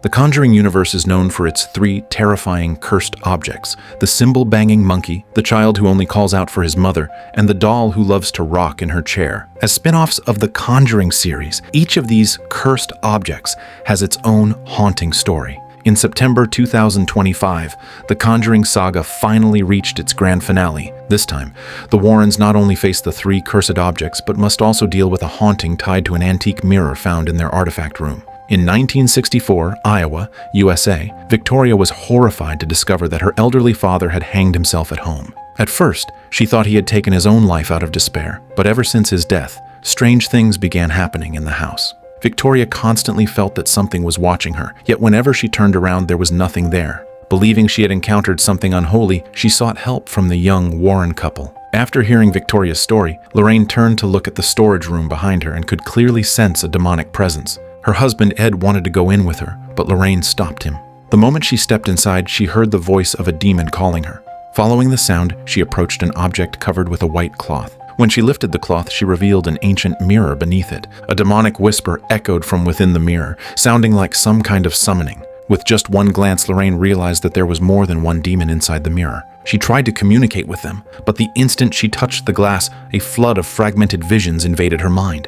The Conjuring universe is known for its three terrifying cursed objects: the cymbal-banging monkey, the child who only calls out for his mother, and the doll who loves to rock in her chair. As spin-offs of the Conjuring series, each of these cursed objects has its own haunting story. In September 2025, the Conjuring saga finally reached its grand finale. This time, the Warrens not only face the three cursed objects, but must also deal with a haunting tied to an antique mirror found in their artifact room. In 1964, Iowa, USA, Victoria was horrified to discover that her elderly father had hanged himself at home. At first, she thought he had taken his own life out of despair, but ever since his death, strange things began happening in the house. Victoria constantly felt that something was watching her, yet whenever she turned around, there was nothing there. Believing she had encountered something unholy, she sought help from the young Warren couple. After hearing Victoria's story, Lorraine turned to look at the storage room behind her and could clearly sense a demonic presence. Her husband Ed wanted to go in with her, but Lorraine stopped him. The moment she stepped inside, she heard the voice of a demon calling her. Following the sound, she approached an object covered with a white cloth. When she lifted the cloth, she revealed an ancient mirror beneath it. A demonic whisper echoed from within the mirror, sounding like some kind of summoning. With just one glance, Lorraine realized that there was more than one demon inside the mirror. She tried to communicate with them, but the instant she touched the glass, a flood of fragmented visions invaded her mind.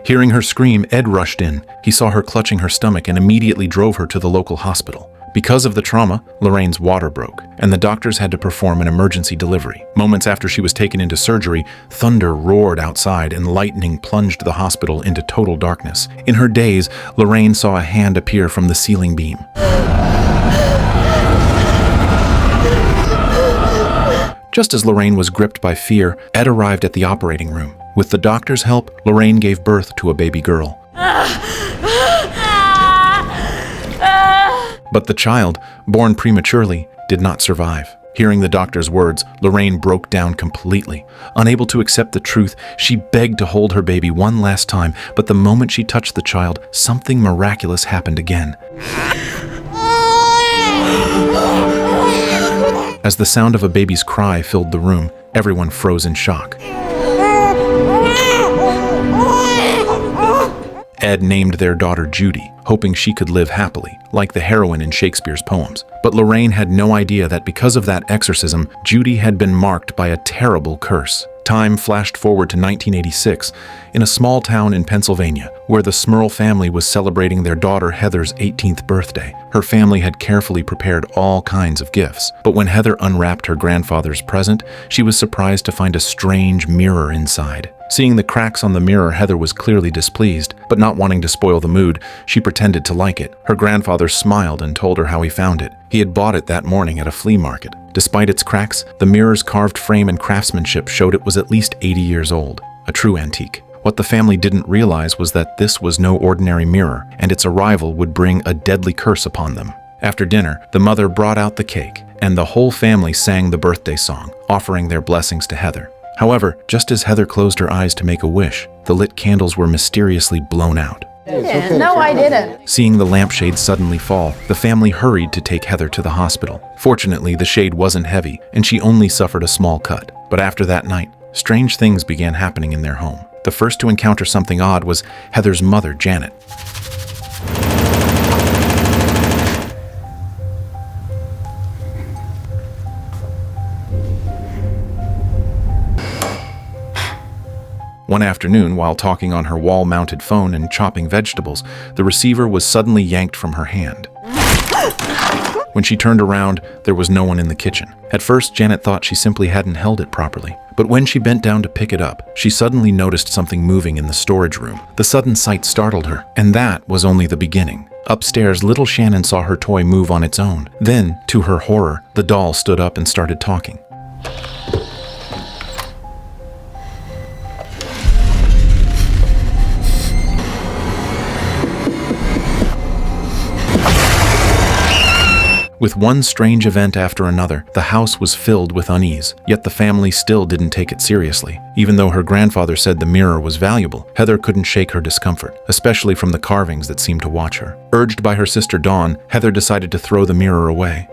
Hearing her scream, Ed rushed in. He saw her clutching her stomach and immediately drove her to the local hospital. Because of the trauma, Lorraine's water broke, and the doctors had to perform an emergency delivery. Moments after she was taken into surgery, thunder roared outside and lightning plunged the hospital into total darkness. In her daze, Lorraine saw a hand appear from the ceiling beam. Just as Lorraine was gripped by fear, Ed arrived at the operating room. With the doctor's help, Lorraine gave birth to a baby girl. But the child, born prematurely, did not survive. Hearing the doctor's words, Lorraine broke down completely. Unable to accept the truth, she begged to hold her baby one last time, but the moment she touched the child, something miraculous happened again. As the sound of a baby's cry filled the room, everyone froze in shock. Ed named their daughter Judy, hoping she could live happily, like the heroine in Shakespeare's poems. But Lorraine had no idea that because of that exorcism, Judy had been marked by a terrible curse. Time flashed forward to 1986, in a small town in Pennsylvania, where the Smurl family was celebrating their daughter Heather's 18th birthday. Her family had carefully prepared all kinds of gifts, but when Heather unwrapped her grandfather's present, she was surprised to find a strange mirror inside. Seeing the cracks on the mirror, Heather was clearly displeased, but not wanting to spoil the mood, she pretended to like it. Her grandfather smiled and told her how he found it. He had bought it that morning at a flea market. Despite its cracks, the mirror's carved frame and craftsmanship showed it was at least 80 years old, a true antique. What the family didn't realize was that this was no ordinary mirror, and its arrival would bring a deadly curse upon them. After dinner, the mother brought out the cake, and the whole family sang the birthday song, offering their blessings to Heather. However, just as Heather closed her eyes to make a wish, the lit candles were mysteriously blown out. No, I didn't. Seeing the lampshade suddenly fall, the family hurried to take Heather to the hospital. Fortunately, the shade wasn't heavy, and she only suffered a small cut. But after that night, strange things began happening in their home. The first to encounter something odd was Heather's mother, Janet. One afternoon, while talking on her wall-mounted phone and chopping vegetables, the receiver was suddenly yanked from her hand. When she turned around, there was no one in the kitchen. At first, Janet thought she simply hadn't held it properly. But when she bent down to pick it up, she suddenly noticed something moving in the storage room. The sudden sight startled her, and that was only the beginning. Upstairs, little Shannon saw her toy move on its own. Then, to her horror, the doll stood up and started talking. With one strange event after another, the house was filled with unease, yet the family still didn't take it seriously. Even though her grandfather said the mirror was valuable, Heather couldn't shake her discomfort, especially from the carvings that seemed to watch her. Urged by her sister Dawn, Heather decided to throw the mirror away.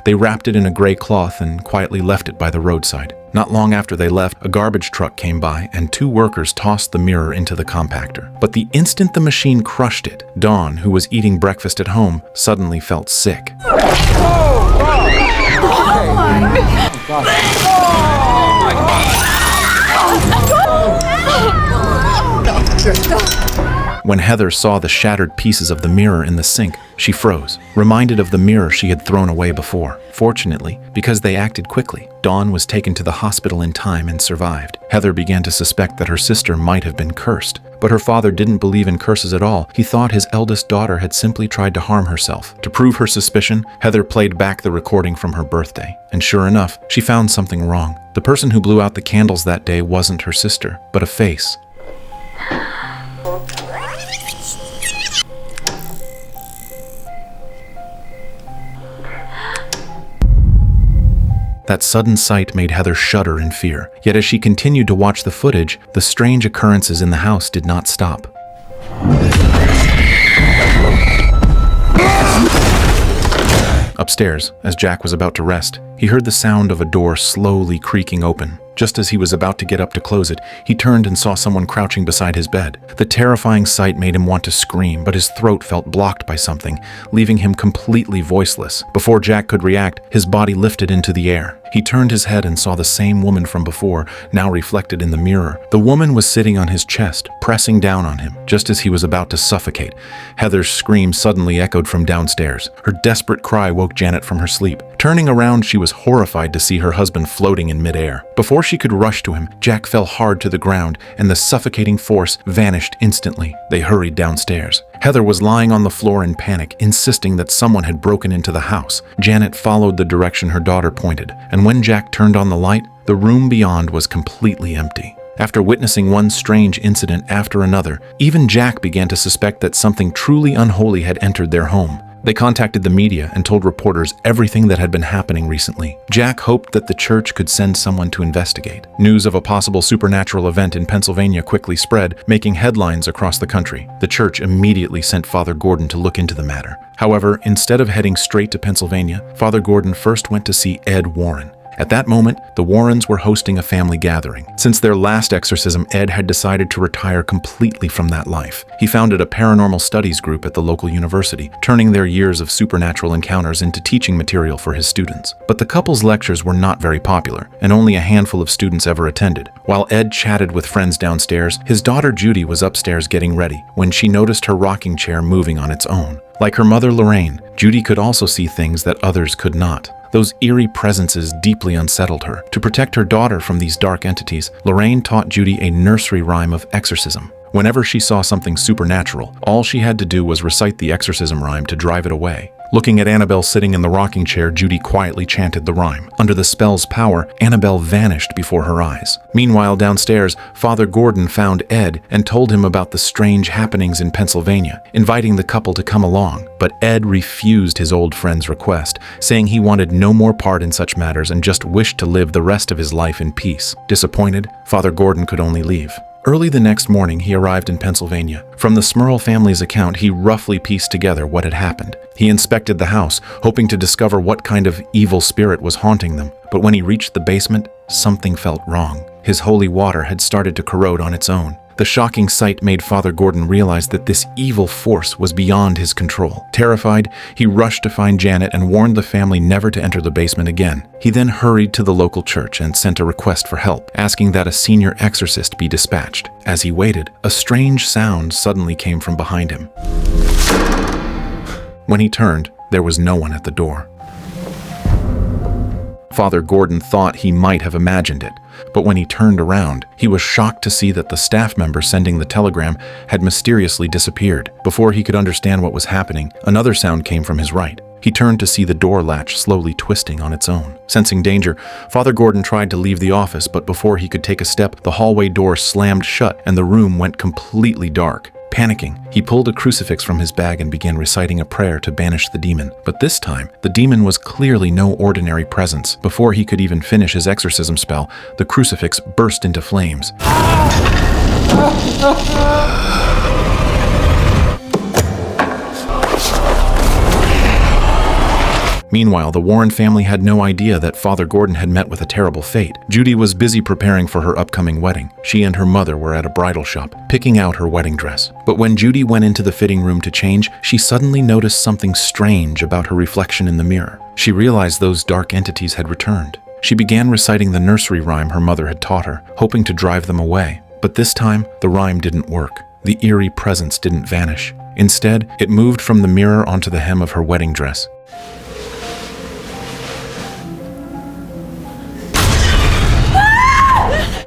They wrapped it in a gray cloth and quietly left it by the roadside. Not long after they left, a garbage truck came by and 2 workers tossed the mirror into the compactor. But the instant the machine crushed it, Dawn, who was eating breakfast at home, suddenly felt sick. When Heather saw the shattered pieces of the mirror in the sink, she froze, reminded of the mirror she had thrown away before. Fortunately, because they acted quickly, Dawn was taken to the hospital in time and survived. Heather began to suspect that her sister might have been cursed, but her father didn't believe in curses at all. He thought his eldest daughter had simply tried to harm herself. To prove her suspicion, Heather played back the recording from her birthday, and sure enough, she found something wrong. The person who blew out the candles that day wasn't her sister, but a face. That sudden sight made Heather shudder in fear. Yet as she continued to watch the footage, the strange occurrences in the house did not stop. Upstairs, as Jack was about to rest, he heard the sound of a door slowly creaking open. Just as he was about to get up to close it, he turned and saw someone crouching beside his bed. The terrifying sight made him want to scream, but his throat felt blocked by something, leaving him completely voiceless. Before Jack could react, his body lifted into the air. He turned his head and saw the same woman from before, now reflected in the mirror. The woman was sitting on his chest, pressing down on him, just as he was about to suffocate. Heather's scream suddenly echoed from downstairs. Her desperate cry woke Janet from her sleep. Turning around, she was horrified to see her husband floating in midair. Before she could rush to him, Jack fell hard to the ground, and the suffocating force vanished instantly. They hurried downstairs. Heather was lying on the floor in panic, insisting that someone had broken into the house. Janet followed the direction her daughter pointed, and when Jack turned on the light, the room beyond was completely empty. After witnessing one strange incident after another, even Jack began to suspect that something truly unholy had entered their home. They contacted the media and told reporters everything that had been happening recently. Jack hoped that the church could send someone to investigate. News of a possible supernatural event in Pennsylvania quickly spread, making headlines across the country. The church immediately sent Father Gordon to look into the matter. However, instead of heading straight to Pennsylvania, Father Gordon first went to see Ed Warren. At that moment, the Warrens were hosting a family gathering. Since their last exorcism, Ed had decided to retire completely from that life. He founded a paranormal studies group at the local university, turning their years of supernatural encounters into teaching material for his students. But the couple's lectures were not very popular, and only a handful of students ever attended. While Ed chatted with friends downstairs, his daughter Judy was upstairs getting ready when she noticed her rocking chair moving on its own. Like her mother Lorraine, Judy could also see things that others could not. Those eerie presences deeply unsettled her. To protect her daughter from these dark entities, Lorraine taught Judy a nursery rhyme of exorcism. Whenever she saw something supernatural, all she had to do was recite the exorcism rhyme to drive it away. Looking at Annabelle sitting in the rocking chair, Judy quietly chanted the rhyme. Under the spell's power, Annabelle vanished before her eyes. Meanwhile, downstairs, Father Gordon found Ed and told him about the strange happenings in Pennsylvania, inviting the couple to come along. But Ed refused his old friend's request, saying he wanted no more part in such matters and just wished to live the rest of his life in peace. Disappointed, Father Gordon could only leave. Early the next morning, he arrived in Pennsylvania. From the Smurl family's account, he roughly pieced together what had happened. He inspected the house, hoping to discover what kind of evil spirit was haunting them. But when he reached the basement, something felt wrong. His holy water had started to corrode on its own. The shocking sight made Father Gordon realize that this evil force was beyond his control. Terrified, he rushed to find Janet and warned the family never to enter the basement again. He then hurried to the local church and sent a request for help, asking that a senior exorcist be dispatched. As he waited, a strange sound suddenly came from behind him. When he turned, there was no one at the door. Father Gordon thought he might have imagined it, but when he turned around, he was shocked to see that the staff member sending the telegram had mysteriously disappeared. Before he could understand what was happening, another sound came from his right. He turned to see the door latch slowly twisting on its own. Sensing danger, Father Gordon tried to leave the office, but before he could take a step, the hallway door slammed shut and the room went completely dark. Panicking, he pulled a crucifix from his bag and began reciting a prayer to banish the demon. But this time, the demon was clearly no ordinary presence. Before he could even finish his exorcism spell, the crucifix burst into flames. Meanwhile, the Warren family had no idea that Father Gordon had met with a terrible fate. Judy was busy preparing for her upcoming wedding. She and her mother were at a bridal shop, picking out her wedding dress. But when Judy went into the fitting room to change, she suddenly noticed something strange about her reflection in the mirror. She realized those dark entities had returned. She began reciting the nursery rhyme her mother had taught her, hoping to drive them away. But this time, the rhyme didn't work. The eerie presence didn't vanish. Instead, it moved from the mirror onto the hem of her wedding dress.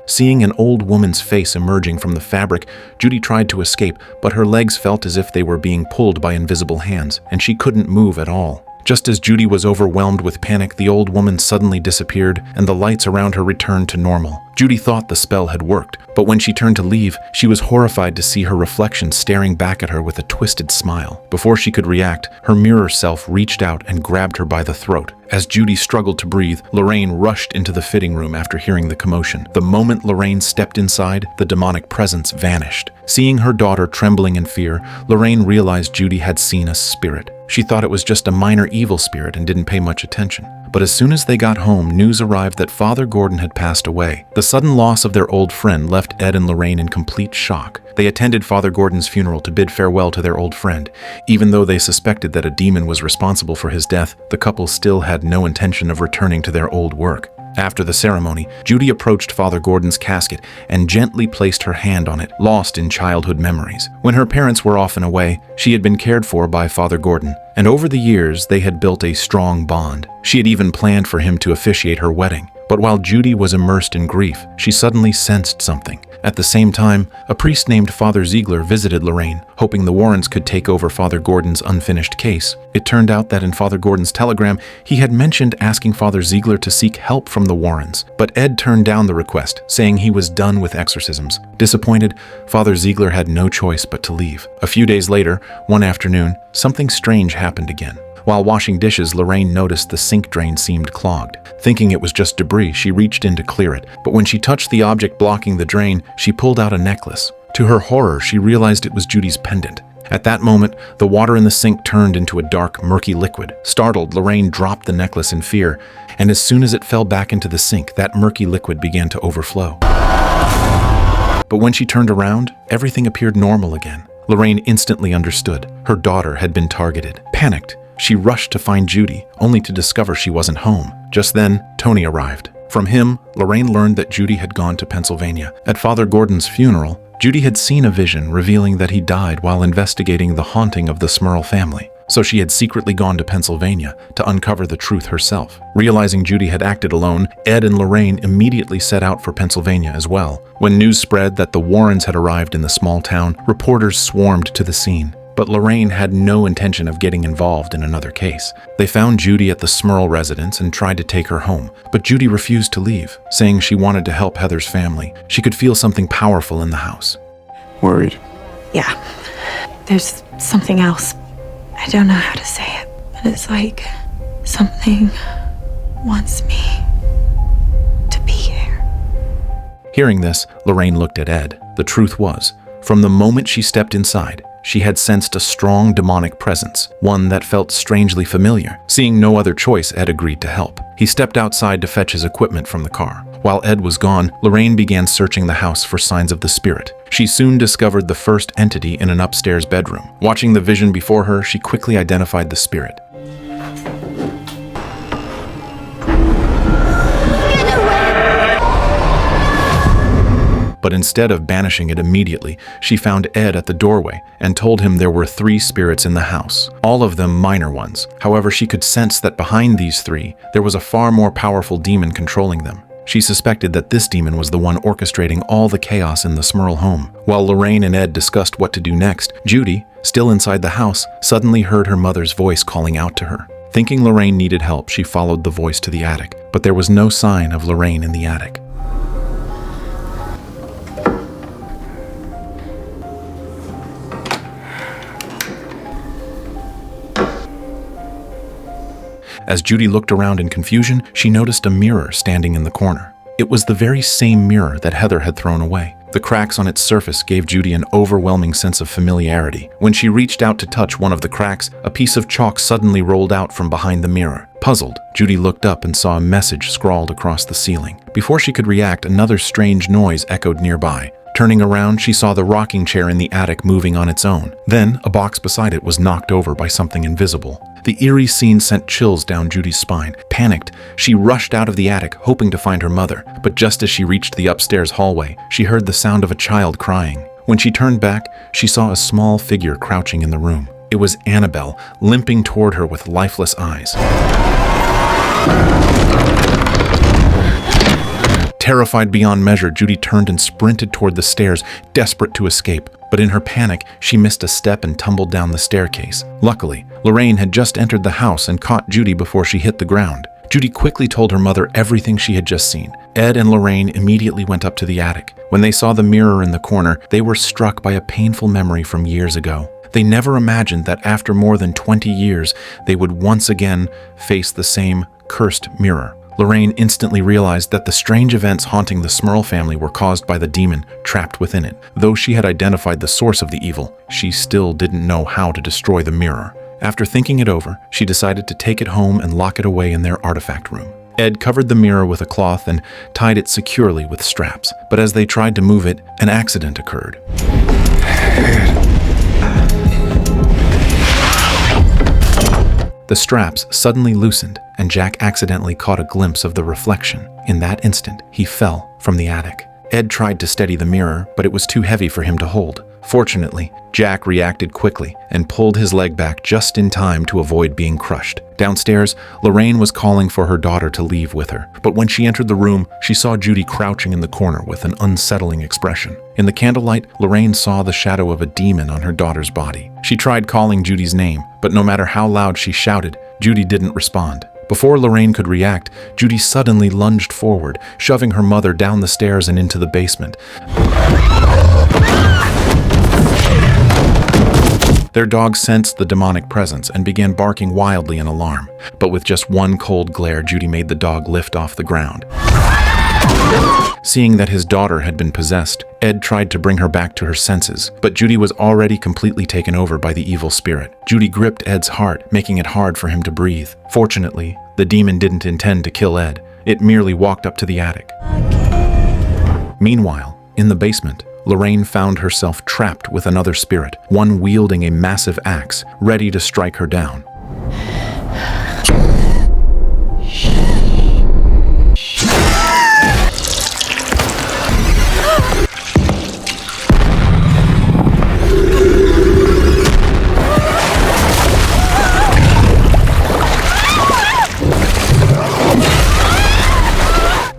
Seeing an old woman's face emerging from the fabric, Judy tried to escape, but her legs felt as if they were being pulled by invisible hands, and she couldn't move at all. Just as Judy was overwhelmed with panic, the old woman suddenly disappeared, and the lights around her returned to normal. Judy thought the spell had worked, but when she turned to leave, she was horrified to see her reflection staring back at her with a twisted smile. Before she could react, her mirror self reached out and grabbed her by the throat. As Judy struggled to breathe, Lorraine rushed into the fitting room after hearing the commotion. The moment Lorraine stepped inside, the demonic presence vanished. Seeing her daughter trembling in fear, Lorraine realized Judy had seen a spirit. She thought it was just a minor evil spirit and didn't pay much attention. But as soon as they got home, news arrived that Father Gordon had passed away. The sudden loss of their old friend left Ed and Lorraine in complete shock. They attended Father Gordon's funeral to bid farewell to their old friend. Even though they suspected that a demon was responsible for his death, the couple still had no intention of returning to their old work. After the ceremony, Judy approached Father Gordon's casket and gently placed her hand on it, lost in childhood memories. When her parents were often away, she had been cared for by Father Gordon, and over the years they had built a strong bond. She had even planned for him to officiate her wedding. But while Judy was immersed in grief, she suddenly sensed something. At the same time, a priest named Father Ziegler visited Lorraine, hoping the Warrens could take over Father Gordon's unfinished case. It turned out that in Father Gordon's telegram, he had mentioned asking Father Ziegler to seek help from the Warrens, but Ed turned down the request, saying he was done with exorcisms. Disappointed, Father Ziegler had no choice but to leave. A few days later, one afternoon, something strange happened again. While washing dishes, Lorraine noticed the sink drain seemed clogged. Thinking it was just debris, she reached in to clear it. But when she touched the object blocking the drain, she pulled out a necklace. To her horror, she realized it was Judy's pendant. At that moment, the water in the sink turned into a dark, murky liquid. Startled, Lorraine dropped the necklace in fear, and as soon as it fell back into the sink, that murky liquid began to overflow. But when she turned around, everything appeared normal again. Lorraine instantly understood. Her daughter had been targeted. Panicked, she rushed to find Judy, only to discover she wasn't home. Just then, Tony arrived. From him, Lorraine learned that Judy had gone to Pennsylvania. At Father Gordon's funeral, Judy had seen a vision revealing that he died while investigating the haunting of the Smurl family. So she had secretly gone to Pennsylvania to uncover the truth herself. Realizing Judy had acted alone, Ed and Lorraine immediately set out for Pennsylvania as well. When news spread that the Warrens had arrived in the small town, reporters swarmed to the scene. But Lorraine had no intention of getting involved in another case. They found Judy at the Smurl residence and tried to take her home, but Judy refused to leave, saying she wanted to help Heather's family. She could feel something powerful in the house. Worried? Yeah. There's something else. I don't know how to say it, but it's like something wants me to be here. Hearing this, Lorraine looked at Ed. The truth was, from the moment she stepped inside, she had sensed a strong demonic presence, one that felt strangely familiar. Seeing no other choice, Ed agreed to help. He stepped outside to fetch his equipment from the car. While Ed was gone, Lorraine began searching the house for signs of the spirit. She soon discovered the first entity in an upstairs bedroom. Watching the vision before her, she quickly identified the spirit. But instead of banishing it immediately, she found Ed at the doorway and told him there were 3 spirits in the house, all of them minor ones. However, she could sense that behind these 3, there was a far more powerful demon controlling them. She suspected that this demon was the one orchestrating all the chaos in the Smurl home. While Lorraine and Ed discussed what to do next, Judy, still inside the house, suddenly heard her mother's voice calling out to her. Thinking Lorraine needed help, she followed the voice to the attic, but there was no sign of Lorraine in the attic. As Judy looked around in confusion, she noticed a mirror standing in the corner. It was the very same mirror that Heather had thrown away. The cracks on its surface gave Judy an overwhelming sense of familiarity. When she reached out to touch one of the cracks, a piece of chalk suddenly rolled out from behind the mirror. Puzzled, Judy looked up and saw a message scrawled across the ceiling. Before she could react, another strange noise echoed nearby. Turning around, she saw the rocking chair in the attic moving on its own. Then, a box beside it was knocked over by something invisible. The eerie scene sent chills down Judy's spine. Panicked, she rushed out of the attic, hoping to find her mother. But just as she reached the upstairs hallway, she heard the sound of a child crying. When she turned back, she saw a small figure crouching in the room. It was Annabelle, limping toward her with lifeless eyes. Terrified beyond measure, Judy turned and sprinted toward the stairs, desperate to escape. But in her panic, she missed a step and tumbled down the staircase. Luckily, Lorraine had just entered the house and caught Judy before she hit the ground. Judy quickly told her mother everything she had just seen. Ed and Lorraine immediately went up to the attic. When they saw the mirror in the corner, they were struck by a painful memory from years ago. They never imagined that after more than 20 years, they would once again face the same cursed mirror. Lorraine instantly realized that the strange events haunting the Smurl family were caused by the demon trapped within it. Though she had identified the source of the evil, she still didn't know how to destroy the mirror. After thinking it over, she decided to take it home and lock it away in their artifact room. Ed covered the mirror with a cloth and tied it securely with straps. But as they tried to move it, an accident occurred. The straps suddenly loosened, and Jack accidentally caught a glimpse of the reflection. In that instant, he fell from the attic. Ed tried to steady the mirror, but it was too heavy for him to hold. Fortunately, Jack reacted quickly and pulled his leg back just in time to avoid being crushed. Downstairs, Lorraine was calling for her daughter to leave with her. But when she entered the room, she saw Judy crouching in the corner with an unsettling expression. In the candlelight, Lorraine saw the shadow of a demon on her daughter's body. She tried calling Judy's name, but no matter how loud she shouted, Judy didn't respond. Before Lorraine could react, Judy suddenly lunged forward, shoving her mother down the stairs and into the basement. Their dog sensed the demonic presence and began barking wildly in alarm. But with just one cold glare, Judy made the dog lift off the ground. Seeing that his daughter had been possessed, Ed tried to bring her back to her senses, but Judy was already completely taken over by the evil spirit. Judy gripped Ed's heart, making it hard for him to breathe. Fortunately, the demon didn't intend to kill Ed. It merely walked up to the attic. Meanwhile, in the basement, Lorraine found herself trapped with another spirit, one wielding a massive axe, ready to strike her down.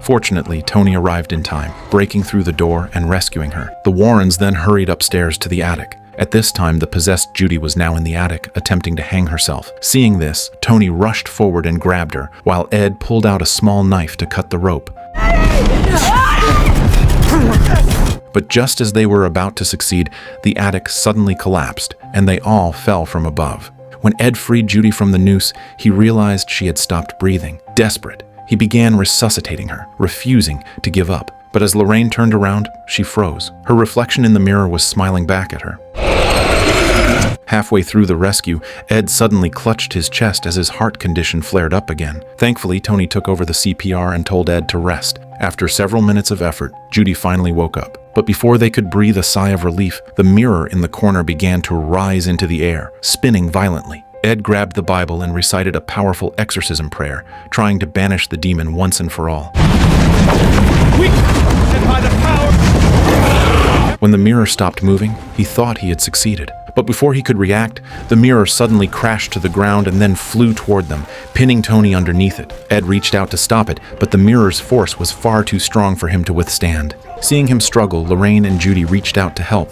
Fortunately, Tony arrived in time, breaking through the door and rescuing her. The Warrens then hurried upstairs to the attic. At this time, the possessed Judy was now in the attic, attempting to hang herself. Seeing this, Tony rushed forward and grabbed her, while Ed pulled out a small knife to cut the rope. But just as they were about to succeed, the attic suddenly collapsed, and they all fell from above. When Ed freed Judy from the noose, he realized she had stopped breathing. Desperate, he began resuscitating her, refusing to give up. But as Lorraine turned around, she froze. Her reflection in the mirror was smiling back at her. Halfway through the rescue, Ed suddenly clutched his chest as his heart condition flared up again. Thankfully, Tony took over the CPR and told Ed to rest. After several minutes of effort, Judy finally woke up. But before they could breathe a sigh of relief, the mirror in the corner began to rise into the air, spinning violently. Ed grabbed the Bible and recited a powerful exorcism prayer, trying to banish the demon once and for all. When the mirror stopped moving, he thought he had succeeded. But before he could react, the mirror suddenly crashed to the ground and then flew toward them, pinning Tony underneath it. Ed reached out to stop it, but the mirror's force was far too strong for him to withstand. Seeing him struggle, Lorraine and Judy reached out to help.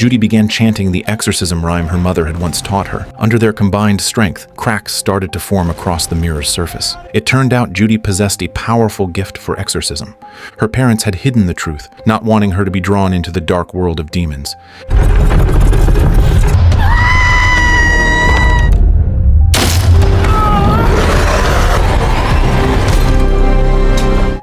Judy began chanting the exorcism rhyme her mother had once taught her. Under their combined strength, cracks started to form across the mirror's surface. It turned out Judy possessed a powerful gift for exorcism. Her parents had hidden the truth, not wanting her to be drawn into the dark world of demons.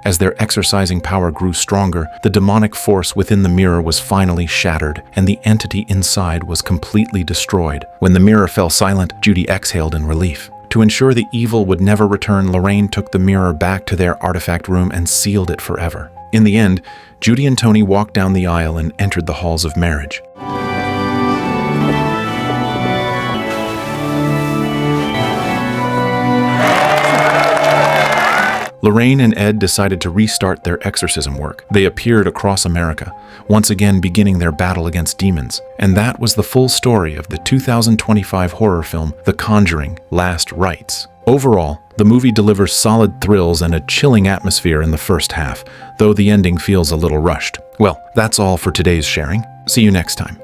As their exorcising power grew stronger, the demonic force within the mirror was finally shattered, and the entity inside was completely destroyed. When the mirror fell silent, Judy exhaled in relief. To ensure the evil would never return, Lorraine took the mirror back to their artifact room and sealed it forever. In the end, Judy and Tony walked down the aisle and entered the halls of marriage. Lorraine and Ed decided to restart their exorcism work. They appeared across America, once again beginning their battle against demons. And that was the full story of the 2025 horror film, The Conjuring: Last Rites. Overall, the movie delivers solid thrills and a chilling atmosphere in the first half, though the ending feels a little rushed. Well, that's all for today's sharing. See you next time.